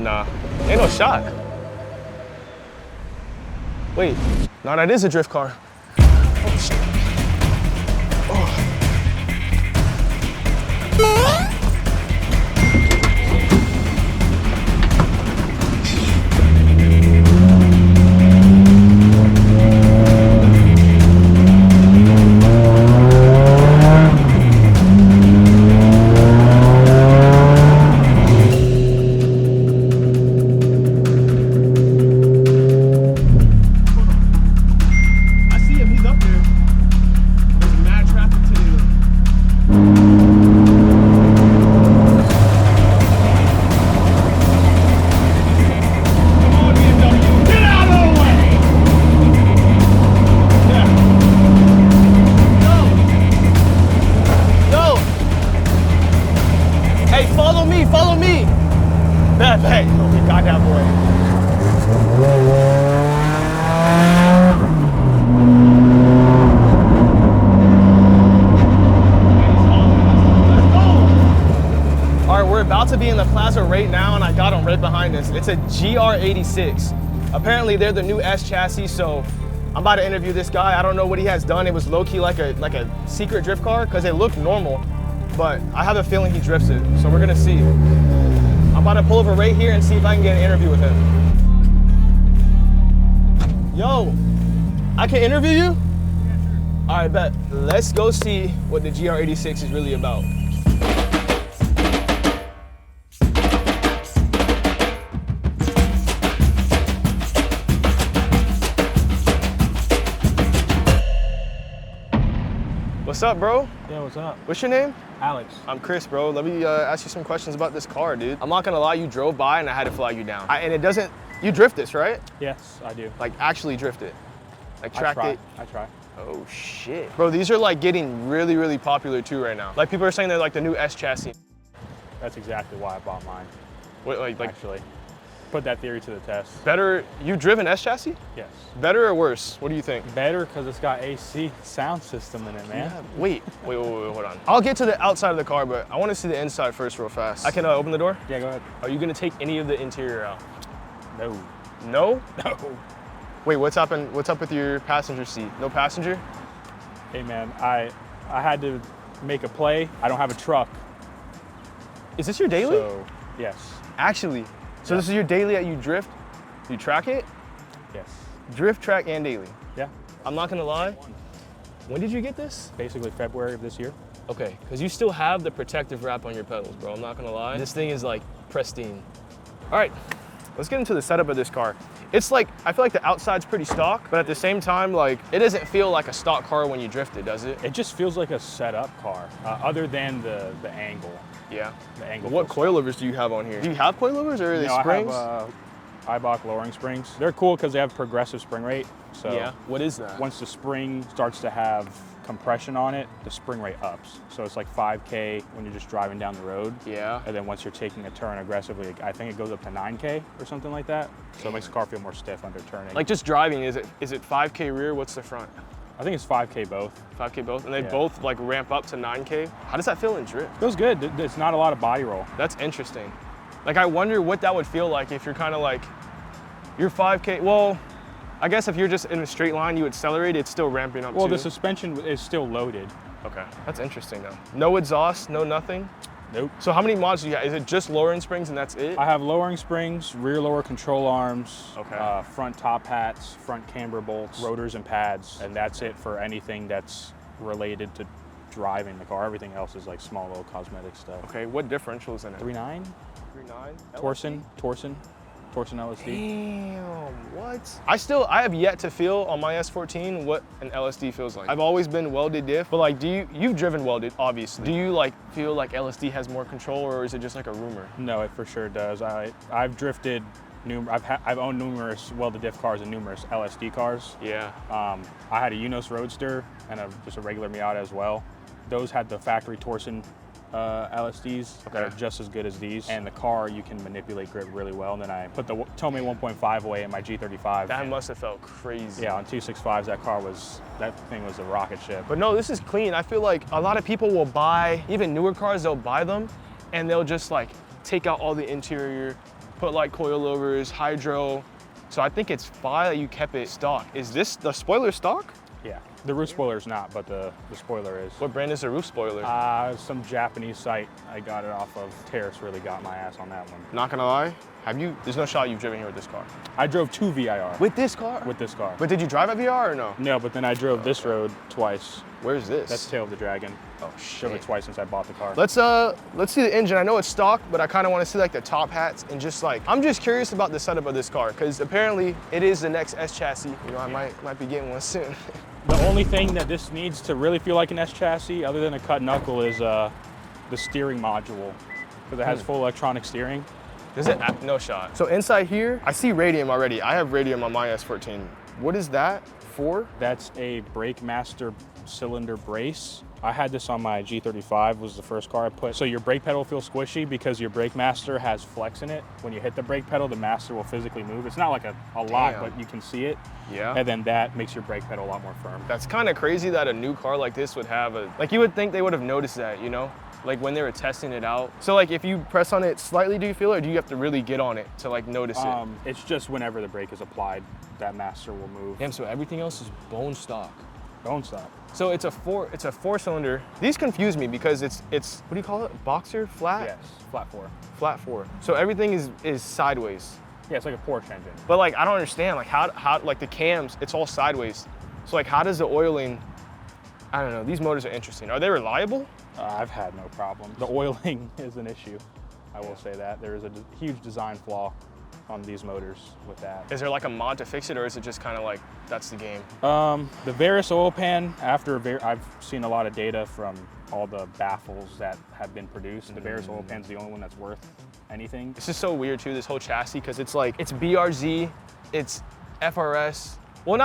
Nah, ain't no shot. Wait, no, that is a drift car. Oh, shit. Oh. Follow me. Bet. Oh, we got that boy. All right, we're about to be in the plaza right now, and I got him right behind us. It's a GR86. Apparently, they're the new S chassis, so I'm about to interview this guy. I don't know what he has done. It was low-key like a secret drift car because it looked normal, but I have a feeling he drifts it, so we're gonna see. I'm about to pull over right here and see if I can get an interview with him. Yo, I can interview you? Yeah, sure. All right, bet. Let's go see what the GR86 is really about. What's up, bro? Yeah, what's up? What's your name? Alex. I'm Chris, bro. Let me ask you some questions about this car, dude. I'm not gonna lie, you drove by and I had to flag you down. And it doesn't, you drift this, right? Yes, I do. Like actually drift it? Like track it? I try. Oh shit. Bro, these are like getting really, really popular too right now. Like people are saying they're like the new S chassis. That's exactly why I bought mine. What, like actually, put that theory to the test. Better, you driven S chassis? Yes. Better or worse? What do you think? Better because it's got AC sound system in it, man. Yeah. Wait, hold on. I'll get to the outside of the car, but I want to see the inside first real fast. I can open the door? Yeah, go ahead. Are you gonna take any of the interior out? No. No? No. Wait, what's up with your passenger seat? No passenger? Hey man, I had to make a play. I don't have a truck. Is this your daily? So, yes. Actually, so This is your daily that you drift? You track it? Yes. Drift, track, and daily? Yeah. I'm not gonna lie. When did you get this? Basically February of this year. Okay, because you still have the protective wrap on your pedals, bro. I'm not gonna lie. This thing is like pristine. All right, let's get into the setup of this car. It's like, I feel like the outside's pretty stock, but at the same time, like, it doesn't feel like a stock car when you drift it, does it? It just feels like a setup car, other than the angle. Yeah. The angle. What coilovers do you have on here? Do you have coilovers or are they springs? I have IBOC lowering springs. They're cool because they have progressive spring rate. So yeah, what is that? Once the spring starts to have compression on it, the spring rate ups. So it's like 5K when you're just driving down the road. Yeah. And then once you're taking a turn aggressively, I think it goes up to 9K or something like that. So it makes the car feel more stiff under turning. Like just driving, is it 5K rear? What's the front? I think it's 5K both. 5K both? And they both like ramp up to 9K? How does that feel in drift? Feels good. There's not a lot of body roll. That's interesting. Like I wonder what that would feel like if you're kind of like, you're 5K, well, I guess if you're just in a straight line, you accelerate, it's still ramping up Well, too. the suspension is still loaded. Okay, that's interesting though. No exhaust, no nothing? Nope. So how many mods do you have? Is it just lowering springs and that's it? I have lowering springs, rear lower control arms, okay. Front top hats, front camber bolts, rotors and pads, and that's it for anything that's related to driving the car. Everything else is like small little cosmetic stuff. Okay, what differentials in it? 3.9? 3.9? Torsen LSD. Damn, what? I have yet to feel on my S14 what an LSD feels like. I've always been welded diff, but like, you've driven welded, obviously. Do you like feel like LSD has more control or is it just like a rumor? No, it for sure does. I've drifted, I've owned numerous welded diff cars and numerous LSD cars. Yeah. I had a Unos Roadster and just a regular Miata as well. Those had the factory Torsen LSDs that are just as good as these, and the car you can manipulate grip really well. And then I put the Tomei 1.5 away in my G35. That must have felt crazy. Yeah, on 265s that thing was a rocket ship. But no, this is clean. I feel like a lot of people will buy, even newer cars, they'll buy them and they'll just like take out all the interior, put like coilovers, hydro. So I think it's fine that you kept it stock. Is this the spoiler stock? Yeah, the roof spoiler's not, but the spoiler is. What brand is the roof spoiler? Some Japanese site. I got it off of. Terrace really got my ass on that one. Not gonna lie, there's no shot you've driven here with this car. I drove 2 VIR. With this car? With this car. But did you drive at VR or no? No, but then I drove this road twice. Where's this? That's Tail of the Dragon. Oh Drove shit. it twice since I bought the car. Let's see the engine. I know it's stock, but I kind of want to see like the top hats and just like, I'm just curious about the setup of this car because apparently it is the next S chassis. You know, I might be getting one soon. The only thing that this needs to really feel like an S chassis, other than a cut knuckle, is the steering module, because it has full electronic steering. Does it? No shot. So inside here, I see radium already. I have radium on my S14. What is that for? That's a Brake Master cylinder brace. I had this on my G35, was the first car I put. So your brake pedal feels squishy because your Brake Master has flex in it. When you hit the brake pedal, the Master will physically move. It's not like a lot, but you can see it. Yeah. And then that makes your brake pedal a lot more firm. That's kind of crazy that a new car like this would have like you would think they would have noticed that, you know? Like when they were testing it out. So like if you press on it slightly, do you feel it, or do you have to really get on it to like notice it? It's just whenever the brake is applied, that Master will move. Damn, so everything else is bone stock. Bone stock. So it's a four cylinder. These confuse me because it's what do you call it? Boxer, flat? Yes, flat 4. Flat 4. So everything is sideways. Yeah, it's like a Porsche engine. But like I don't understand like how like the cams, it's all sideways. So like how does the oiling, I don't know, these motors are interesting. Are they reliable? I've had no problem. The oiling is an issue. I will say that. There is a huge design flaw on these motors with that. Is there like a mod to fix it, or is it just kind of like, that's the game? The Varus oil pan, I've seen a lot of data from all the baffles that have been produced. The Varus oil pan's the only one that's worth anything. This is so weird too, this whole chassis, because it's like, it's BRZ, it's FRS. Well,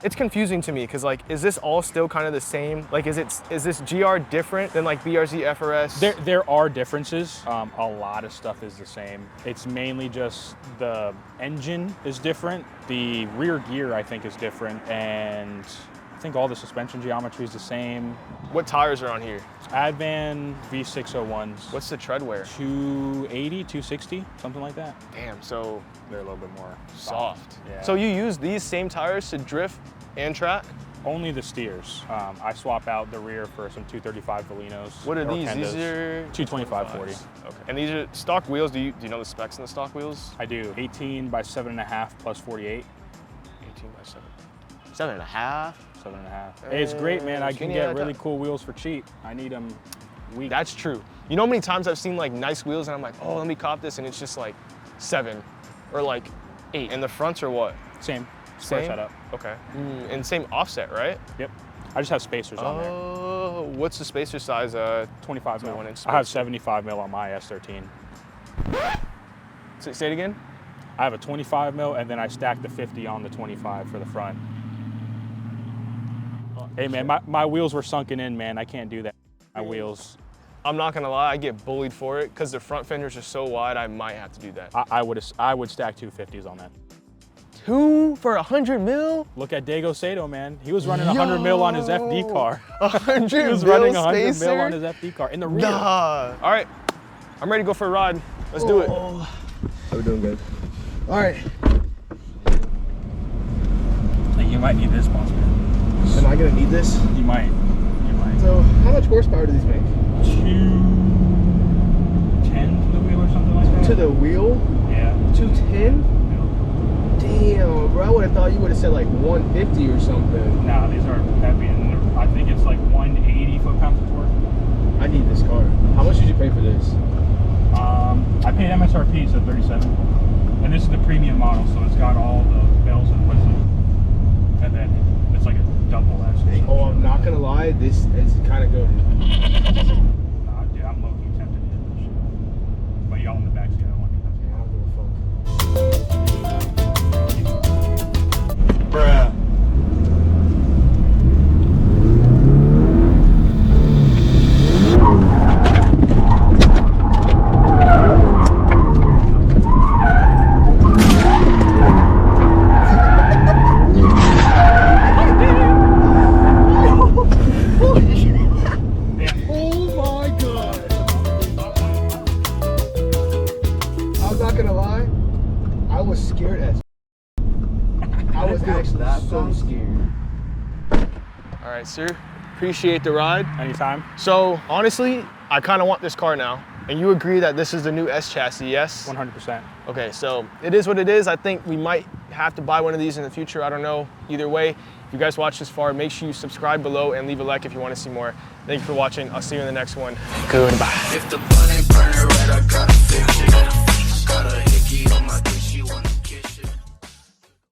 it's confusing to me, because like, is this all still kind of the same? Like, is this GR different than like BRZ, FRS? There are differences. A lot of stuff is the same. It's mainly just the engine is different. The rear gear, I think, is different. And I think all the suspension geometry is the same. What tires are on here? Advan V601s. What's the tread wear? 280, 260, something like that. Damn, so they're a little bit more soft. Yeah. So you use these same tires to drift and track? Only the steers. I swap out the rear for some 235 Velinos. What are these? Kendas. These are 225/40. Okay. And these are stock wheels. Do you know the specs in the stock wheels? I do. 18 by 7.5 plus 48. 18 by 7. 7.5? 7.5. Hey, it's great, man. I can get really cool wheels for cheap. I need them weak. That's true. You know how many times I've seen like nice wheels and I'm like, oh, let me cop this, and it's just like 7 or like 8. And the fronts are what? Same. Square setup. Okay. And same offset, right? Yep. I just have spacers on there. Oh, what's the spacer size? 25 mil. 1 inch. I have 75 mil on my S13. Say it again? I have a 25 mil, and then I stack the 50 on the 25 for the front. Hey man, my wheels were sunken in, man. I can't do that. My wheels. I'm not gonna lie, I get bullied for it because the front fenders are so wide. I might have to do that. I would stack 250s on that. 2 for 100 mil? Look at Dago Sato, man. He was running 100 mil on his FD car. 100 He was mil running 100 spacer? mil on his FD car in the rear. Nah. All right, I'm ready to go for a ride. Let's do it. How we doing, good? All right. You might need this, boss man. Am I gonna need this? You might. So, how much horsepower do these make? 210 to the wheel or something like that. To the wheel? Yeah. 210? Damn, bro, I would have thought you would have said like 150 or something. Nah, these are heavy, and I think it's like 180 foot-pounds of torque. I need this car. How much did you pay for this? I paid MSRP, so 37. And this is the premium model, so it's got all the bells and whistles. And then it's like a double S. Oh, I'm not gonna lie, this is kind of good. Nah, dude, I'm low-key tempted to hit this shit. But y'all in the backseat, I don't want to do that. Yeah, I don't give a fuck. Bruh. was scared as I was actually so scared. All right, sir. Appreciate the ride. Anytime. So honestly, I kind of want this car now. And you agree that this is the new S chassis, yes? 100%. Okay, so it is what it is. I think we might have to buy one of these in the future. I don't know. Either way, if you guys watch this far, make sure you subscribe below and leave a like if you want to see more. Thank you for watching. I'll see you in the next one. Goodbye. If the blunt ain't burning red, I gotta fix it. Got a hickey on